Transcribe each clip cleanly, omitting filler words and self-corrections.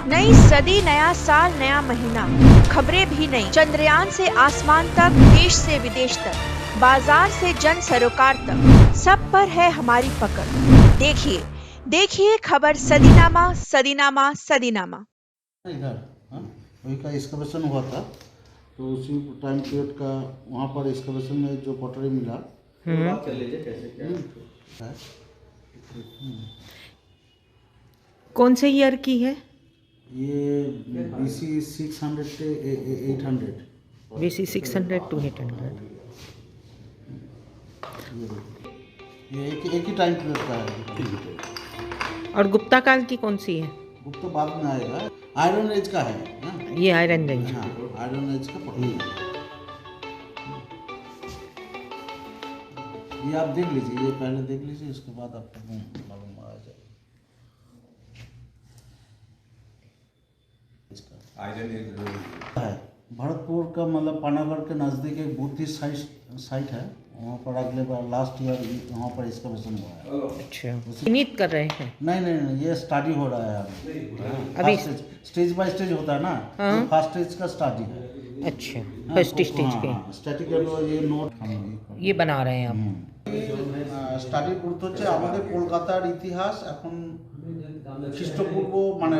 नई सदी, नया साल, नया महीना, खबरें भी नई। चंद्रयान से आसमान तक, देश से विदेश तक, बाजार से जन सरोकार तक, सब पर है हमारी पकड़। देखिए देखिए खबर सदीनामा सदीनामा सदीनामा। इधर हाँ वही का एक्सकवेशन हुआ था, तो उसी टाइम पीरियड का वहाँ पर एक्सकवेशन में जो पटरी मिला है। कौन से ईयर की है? ये BC 600 से 800। BC 600 to 800। ये एक ही टाइम पीरियड का है। और गुप्ता काल की कौन सी है? बुक तो बाद में आएगा। आयरन एज का है हाँ? ये आयरन रेंज। हाँ आयरन एज का पटरी। ये आप देख लीजिए, ये पहले देख लीजिए, इसके बाद आपको मालूम आ जाएगा। है भरतपुर का, मतलब पानागढ़ के नज़दीक एक बुद्धिस्ट साइट है, वहाँ पर अगले बार लास्ट ईयर वहाँ पर एक्सकवेशन हुआ है। अच्छा, चिन्हित कर रहे हैं? नहीं, ये स्टडी हो रहा है अभी। स्टेज बाय स्टेज होता है ना, तो फर्स्ट स्टेज का स्टडी है। अच्छा, फर्स्ट स्टेज पे स्टैटिक ये नोट ये बना रहे हैं आप। স্টাডি করতে হচ্ছে আমাদের কলকাতার ইতিহাস এখন খ্রিস্টপূর্ব মানে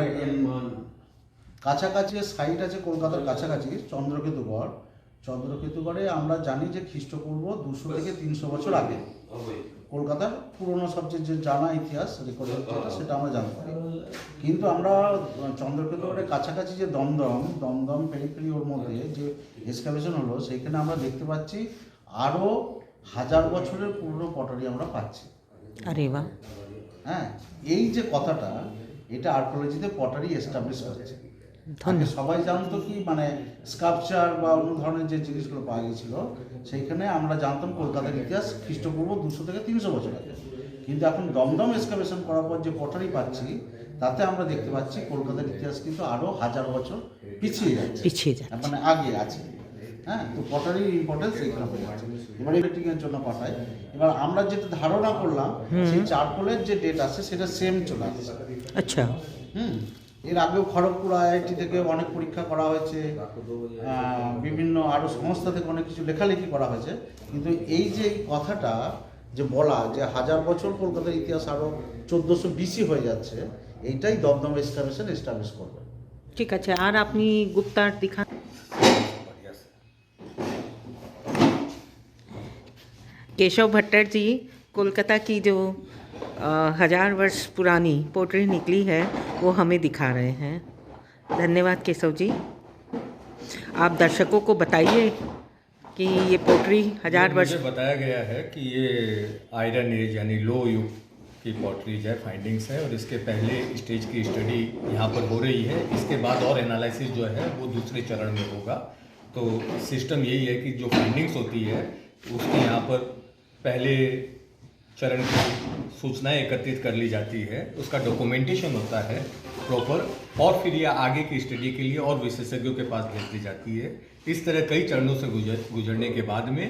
কাছাকাছি সাইট আছে কলকাতার কাছাকাছি চন্দ্রকেতুগড়ে আমরা জানি যে খ্রিস্টপূর্ব 200 থেকে 300 বছর আগে কলকাতার পুরনো সবচেয়ে যে জানা ইতিহাস রেকর্ডেড যেটা সেটা আমরা জানতে পারি। কিন্তু আমরা চন্দ্রকেতুগড়ের কাছাকাছি যে দমদম পেরিফেরি ওর মধ্যে যে এক্সকাভেশন হলো সেইখানে আমরা দেখতে পাচ্ছি আরও 1000 বছরের পুরনো পটারি আমরা পাচ্ছি। আরে বাহ। হ্যাঁ, এই যে কথাটা এটা আর্কিওলজিতে পটারি এস্টাবলিশ করছে। আগে সবাই জানতো কি মানে স্কাল্পচার বা অন্য ধরনের যে জিনিসগুলো পাওয়া গেছিল সেইখানে আমরা জানতাম কলকাতার ইতিহাস খ্রিস্টপূর্ব 200 থেকে 300 বছর আগে। কিন্তু এখন দমদম এক্সকাভেশন করার পর যে পটারি পাচ্ছি তাতে আমরা দেখতে পাচ্ছি কলকাতার ইতিহাস কিন্তু আরও 1000 বছর পিছিয়ে যাচ্ছে, মানে আগে আছে। হ্যাঁ, তো পটারির ইম্পর্টেন্স এইখানে হয়ে যাচ্ছে। এবার এডিটিংয়ের জন্য পাঠায়। এবার আমরা যেটা ধারণা করলাম সেই চারকোলের যে ডেট আছে সেটা সেম চলে আসছে। আচ্ছা। এর আগেও খড়গপুর IIT থেকে অনেক পরীক্ষা করা হয়েছে, বিভিন্ন আরও সংস্থা থেকে অনেক কিছু লেখালেখি করা হয়েছে, কিন্তু এই যে কথাটা যে বলা যে 1000 বছর কলকাতার ইতিহাস আরও 1400 BC হয়ে যাচ্ছে, এইটাই দমদম এক্সকাভেশন এস্টাবলিশ করবে। ঠিক আছে, আর আপনি গুপ্তার দিখা। केशव भट्टर जी, कोलकाता की जो 1000 वर्ष पुरानी पोटरी निकली है वो हमें दिखा रहे हैं। धन्यवाद केशव जी। आप दर्शकों को बताइए कि ये पोटरी 1000 वर्ष। मुझे बताया गया है कि ये आयरन एज यानी लो युग की पॉटरीज है, फाइंडिंग्स है, और इसके पहले स्टेज की स्टडी यहाँ पर हो रही है। इसके बाद और एनालिसिस जो है वो दूसरे चरण में होगा। तो सिस्टम यही है कि जो फाइंडिंग्स होती है उसके यहाँ पर पहले चरण की सूचनाएं एकत्रित कर ली जाती है, उसका डॉक्यूमेंटेशन होता है प्रॉपर, और फिर यह आगे की स्टडी के लिए और विशेषज्ञों के पास भेज दी जाती है। इस तरह कई चरणों से गुजरने के बाद में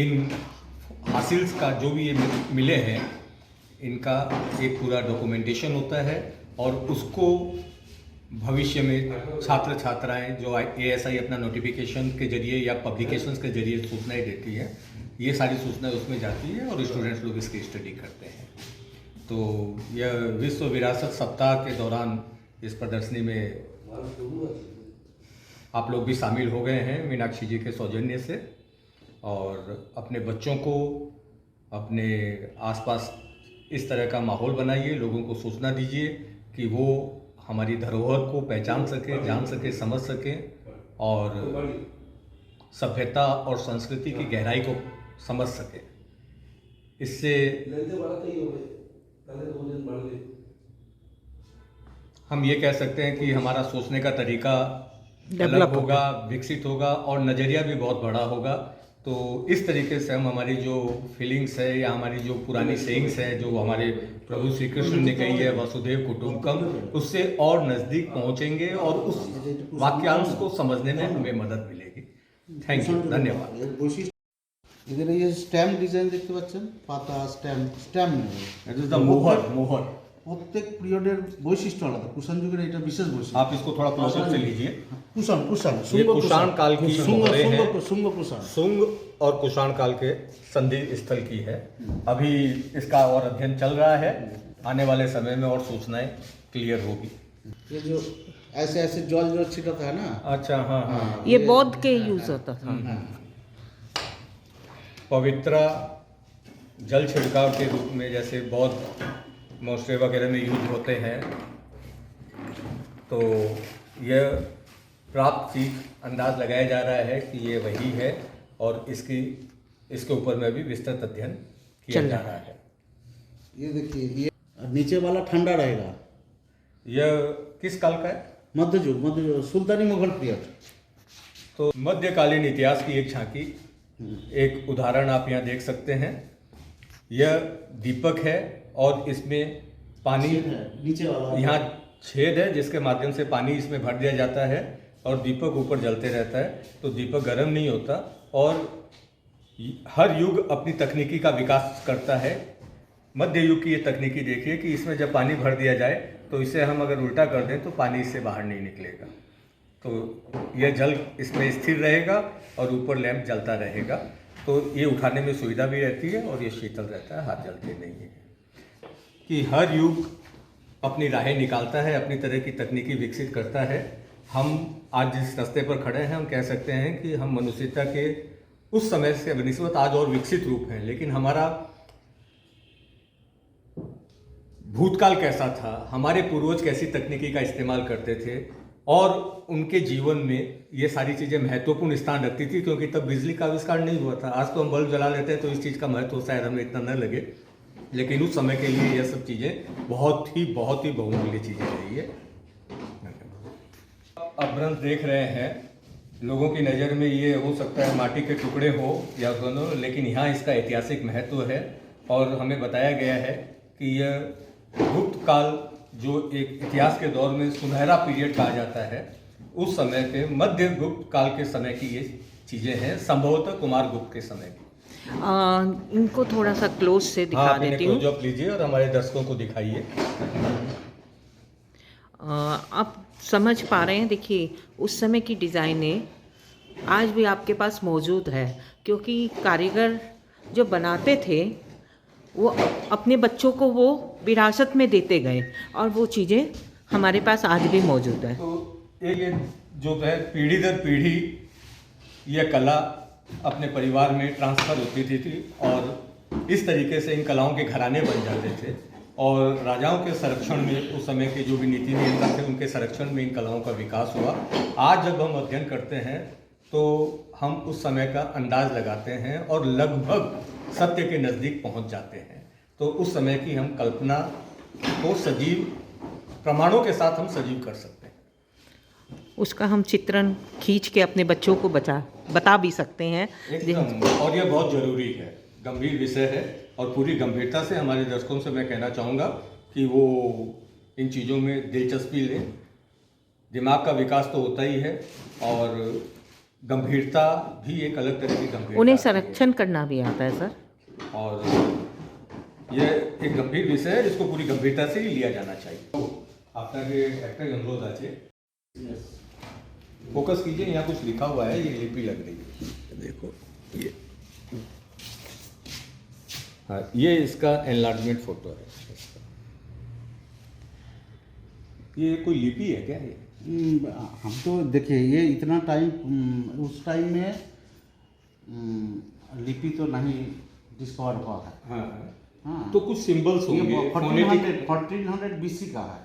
इन हासिल्स का जो भी ये मिले हैं इनका एक पूरा डॉक्यूमेंटेशन होता है, और उसको भविष्य में छात्र छात्राएं जो ASI अपना नोटिफिकेशन के जरिए या पब्लिकेशंस के जरिए सूचनाएं देती है, ये सारी सूचनाएं उसमें जाती है और स्टूडेंट्स लोग इसकी स्टडी करते हैं। तो यह विश्व विरासत सप्ताह के दौरान इस प्रदर्शनी में आप लोग भी शामिल हो गए हैं मीनाक्षी जी के सौजन्य से, और अपने बच्चों को अपने आसपास इस तरह का माहौल बनाइए, लोगों को सूचना दीजिए कि वो हमारी धरोहर को पहचान सके, जान सके, समझ सके, और सभ्यता और संस्कृति की गहराई को समझ सके। इससे हम ये कह सकते हैं कि हमारा सोचने का तरीका अलग होगा, विकसित होगा, और नज़रिया भी बहुत बड़ा होगा। तो इस तरीके से हम हमारी जो फीलिंग्स है या हमारी जो पुरानी सेइंग्स है जो हमारे प्रभु श्री कृष्ण ने कही है वसुदेव कुटुंबकम, उससे और नज़दीक पहुँचेंगे और उस वाक्यांश को समझने में हमें मदद मिलेगी। थैंक यू, धन्यवाद। এদের এই স্ট্যাম্প ডিজাইন দেখতে পাচ্ছেন, পাতা স্ট্যাম্প इट इज द मोहर। প্রত্যেক পিরিয়ডের বৈশিষ্ট্য আলাদা। কুষাণ যুগের এটা বিশেষ বৈশিষ্ট্য। आप इसको थोड़ा क्लोजअप से लीजिए। कुषाण कुषाण ये कुषाण काल की मोहरे हैं। शुंग कुषाण शुंग और कुषाण काल के संधि स्थल की है। अभी इसका और अध्ययन चल रहा है, आने वाले समय में और सूचनाएं क्लियर होगी। ये जो ऐसे ऐसे जल जो छिटता है ना, अच्छा, हाँ हाँ। ये बौद्ध के यूज होता था। पवित्र जल छिड़काव के रूप में जैसे बौद्ध मोस्टे वगैरह में यूज होते हैं, तो यह प्राप्त चीज अंदाज लगाया जा रहा है कि ये वही है और इसके ऊपर में भी विस्तृत अध्ययन किया जा रहा है। ये देखिए, ये नीचे वाला ठंडा रहेगा। यह किस काल का है? मध्य युग सुल्तानी मुगल पीरियड। तो मध्यकालीन इतिहास की एक झांकी, एक उदाहरण आप यहाँ देख सकते हैं। यह दीपक है और इसमें पानी नीचे वाला यहाँ छेद है जिसके माध्यम से पानी इसमें भर दिया जाता है और दीपक ऊपर जलते रहता है, तो दीपक गर्म नहीं होता। और हर युग अपनी तकनीकी का विकास करता है। मध्य युग की ये तकनीकी देखिए कि इसमें जब पानी भर दिया जाए तो इसे हम अगर उल्टा कर दें तो पानी इससे बाहर नहीं निकलेगा, तो यह जल इसमें स्थिर रहेगा और ऊपर लैंप जलता रहेगा, तो ये उठाने में सुविधा भी रहती है और ये शीतल रहता है, हाथ जलते नहीं है। कि हर युग अपनी राहें निकालता है, अपनी तरह की तकनीकी विकसित करता है। हम आज जिस रास्ते पर खड़े हैं, हम कह सकते हैं कि हम मनुष्यता के उस समय से बनिस्बत आज और विकसित रूप हैं, लेकिन हमारा भूतकाल कैसा था, हमारे पूर्वज कैसी तकनीकी का इस्तेमाल करते थे और उनके जीवन में ये सारी चीज़ें महत्वपूर्ण स्थान रखती थी, क्योंकि तब बिजली का आविष्कार नहीं हुआ था। आज तो हम बल्ब जला लेते हैं तो इस चीज़ का महत्व शायद हमें इतना न लगे, लेकिन उस समय के लिए यह सब चीज़ें बहुत ही बहुमूल्य चीज़ें रही है। अपभ्रंश देख रहे हैं, लोगों की नज़र में ये हो सकता है माटी के टुकड़े हो या दोनों, लेकिन यहाँ इसका ऐतिहासिक महत्व है और हमें बताया गया है कि यह गुप्त काल जो एक इतिहास के दौर में सुनहरा पीरियड कहा जाता है, उस समय के मध्य गुप्त काल के समय की ये चीज़ें हैं, संभवतः कुमार गुप्त के समय की। इनको थोड़ा सा क्लोज से दिखा देती हूँ। क्लोजअप लीजिए और हमारे दर्शकों को दिखाइए। आप समझ पा रहे हैं, देखिए उस समय की डिज़ाइनें आज भी आपके पास मौजूद है, क्योंकि कारीगर जो बनाते थे वो अपने बच्चों को वो विरासत में देते गए और वो चीज़ें हमारे पास आज भी मौजूद है। तो ये जो है पीढ़ी दर पीढ़ी यह कला अपने परिवार में ट्रांसफ़र होती थी और इस तरीके से इन कलाओं के घराने बन जाते थे और राजाओं के संरक्षण में उस समय के जो भी नीति नियम थे उनके संरक्षण में इन कलाओं का विकास हुआ। आज जब हम अध्ययन करते हैं तो हम उस समय का अंदाज लगाते हैं और लगभग सत्य के नज़दीक पहुंच जाते हैं। तो उस समय की हम कल्पना को सजीव प्रमाणों के साथ हम सजीव कर सकते हैं। उसका हम चित्रण खींच के अपने बच्चों को बता भी सकते हैं एकदम, और यह बहुत ज़रूरी है, गंभीर विषय है और पूरी गंभीरता से हमारे दर्शकों से मैं कहना चाहूँगा कि वो इन चीज़ों में दिलचस्पी लें। दिमाग का विकास तो होता ही है और गंभीरता भी एक अलग तरह की गंभीरता, उन्हें संरक्षण करना भी आता है सर। और यह एक गंभीर विषय है जिसको पूरी गंभीरता से ही लिया जाना चाहिए। तो आपके একটা অনুরোধ আছে, फोकस कीजिए, यहाँ कुछ लिखा हुआ है, ये लिपि लग रही है, देखो ये, हाँ ये इसका एनलार्जमेंट फोटो है। ये कोई लिपि है क्या ये? हम तो देखिए ये इतना टाइम उस टाइम में लिपि तो नहीं डिस्कवर हुआ है। हाँ हाँ, तो कुछ सिंबल्स होंगे, 1400 BC का है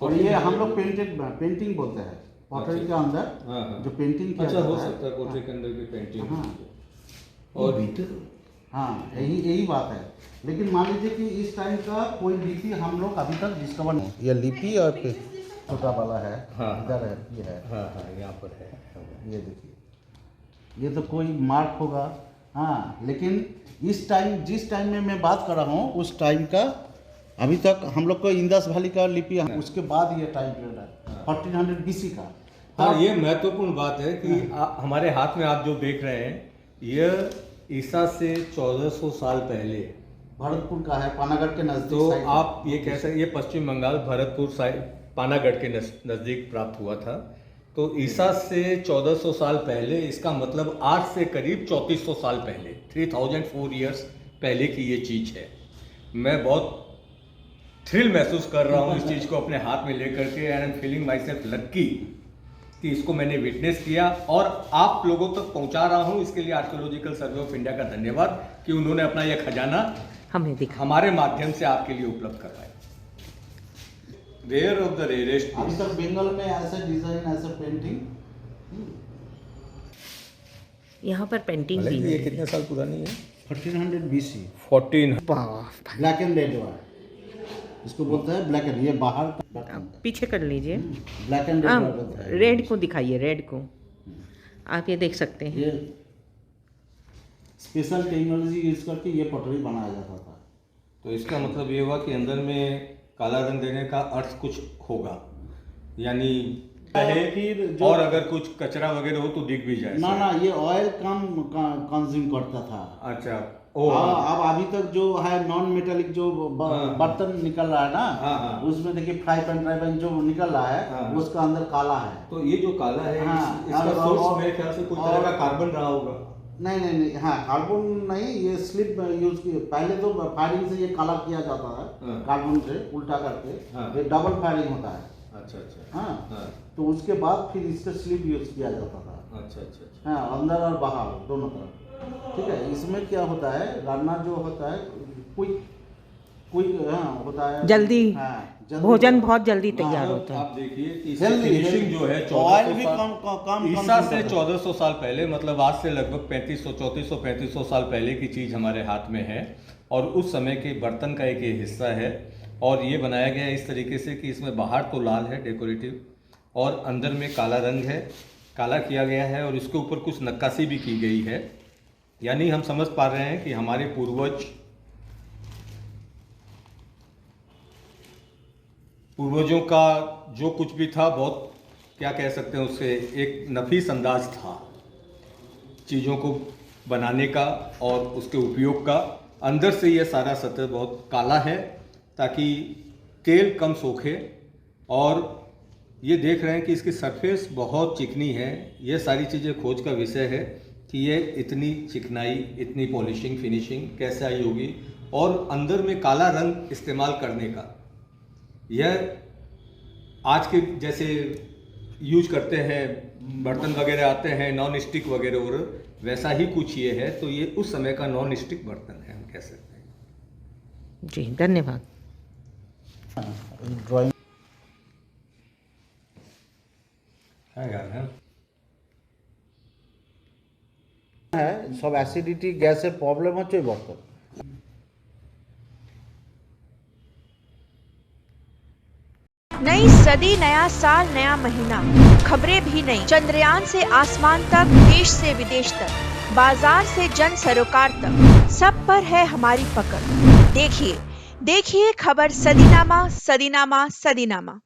और ये हम लोग पेंटिंग बोलते हैं पॉटरी के अंदर। हाँ, जो पेंटिंग किया अच्छा हो जाता है। सकता है पोर्ट्रेट के अंदर भी पेंटिंग। हाँ। और हाँ यही बात है, लेकिन मान लीजिए कि इस टाइम का कोई लिपि हम लोग अभी तक डिस्कवर नहीं। ये लिपि और छोटा वाला है, हाँ, इधर है, ये है, हाँ हाँ यहाँ पर है, ये देखिए, ये तो कोई मार्क होगा। हाँ, लेकिन इस टाइम जिस टाइम में मैं बात कर रहा हूँ उस टाइम का अभी तक हम लोग को इंदस वैली का लिपि, उसके बाद ये टाइम पीरियड है 1400 BC का। हाँ, ये महत्वपूर्ण बात है कि हमारे हाथ में आप जो देख रहे हैं, यह ईसा से 1400 साल पहले भरतपुर का है, पानागढ़ के नजदीक। तो साइड आप ये कह सकते, ये पश्चिम बंगाल भरतपुर साइड पानागढ़ के नज़दीक प्राप्त हुआ था। तो ईसा से 1400 साल पहले, इसका मतलब आज से करीब 3400 साल पहले, 3004 ईयर्स पहले की ये चीज़ है। मैं बहुत थ्रिल महसूस कर रहा हूँ इस चीज़ को अपने हाथ में लेकर के, and I am feeling myself lucky कि इसको मैंने विटनेस किया और आप लोगों तक पहुँचा रहा हूँ। इसके लिए आर्कियोलॉजिकल सर्वे ऑफ इंडिया का धन्यवाद कि उन्होंने अपना यह खजाना हमें दिखा, हमारे माध्यम से आपके लिए उपलब्ध करवाया। Rare of the rarest. अभी तक बंगाल में ऐसा डिजाइन, ऐसा पेंटिंग। यहाँ पर पेंटिंग भी ये है। कितने साल पुरानी है? 1400 BC। 14। वाह, ब्लैक एंड रेड वाला, इसको बोलते हैं ब्लैक एंड। ये बाहर आप पीछे कर लीजिए। ब्लैक एंड रेड बोलते हैं। रेड को दिखाइए, रेड को आप ये देख सकते हैं। ये स्पेशल टेक्नोलॉजी यूज करके ये पटरी बनाया जाता था। तो इसका मतलब ये हुआ कि अंदर में काला रंग देने का अर्थ कुछ होगा, यानी फिर जो और अगर कुछ कचरा वगैरह हो तो दिख भी जाए। ना ये ऑयल कम कंज्यूम करता था। अच्छा। अब अभी तक जो है नॉन मेटेलिक जो बर्तन निकल रहा है ना, हाँ। उसमें देखिए फ्राई पैन जो निकल रहा है, हाँ। उसका अंदर काला है। तो ये जो काला है, हाँ, इसका और- सोर्स मेरे ख्याल से कोई तरह का कार्बन रहा होगा। नहीं, हाँ कार्बन नहीं, ये स्लिप यूज किया। पहले तो फायरिंग से ये काला किया जाता है, हाँ। कार्बन से उल्टा करके। हाँ। ये डबल फायरिंग होता है। अच्छा। हाँ, हाँ। तो उसके बाद फिर इसका स्लिप यूज किया जाता था। अच्छा। हाँ, अंदर और बाहर दोनों तरफ। ठीक है, इसमें क्या होता है, रान्ना जो होता है क्विक होता है, जल्दी, जल्दी भोजन बहुत जल्दी तैयार हाँ, होता है। आप देखिए कि जल्दी फिनिशिंग जो है ऑयल भी 1400 कम ईसा से 1400 साल पहले, मतलब आज से लगभग 3500 साल पहले की चीज़ हमारे हाथ में है। और उस समय के बर्तन का एक ये हिस्सा है, और ये बनाया गया है इस तरीके से कि इसमें बाहर तो लाल है डेकोरेटिव, और अंदर में काला रंग है, काला किया गया है, और इसके ऊपर कुछ नक्काशी भी की गई है। यानी हम समझ पा रहे हैं कि हमारे पूर्वजों का जो कुछ भी था, बहुत क्या कह सकते हैं, उससे एक नफीस अंदाज था चीज़ों को बनाने का और उसके उपयोग का। अंदर से ये सारा सतह बहुत काला है ताकि तेल कम सोखे, और ये देख रहे हैं कि इसकी सरफेस बहुत चिकनी है। ये सारी चीज़ें खोज का विषय है कि ये इतनी चिकनाई, इतनी पॉलिशिंग, फिनिशिंग कैसे आई होगी, और अंदर में काला रंग इस्तेमाल करने का। यह आज के जैसे यूज करते हैं, बर्तन वगैरह आते हैं नॉन स्टिक वगैरह, और वैसा ही कुछ ये है। तो ये उस समय का नॉन स्टिक बर्तन है, हम कह सकते हैं। जी, धन्यवाद। ड्राइंग है, सब एसिडिटी गैसेर प्रॉब्लम होच्छे बर्तन। नई सदी, नया साल, नया महीना, खबरें भी नई। चंद्रयान से आसमान तक, देश से विदेश तक, बाजार से जन सरोकार तक, सब पर है हमारी पकड़। देखिए खबर सदीनामा, सदीनामा, सदीनामा।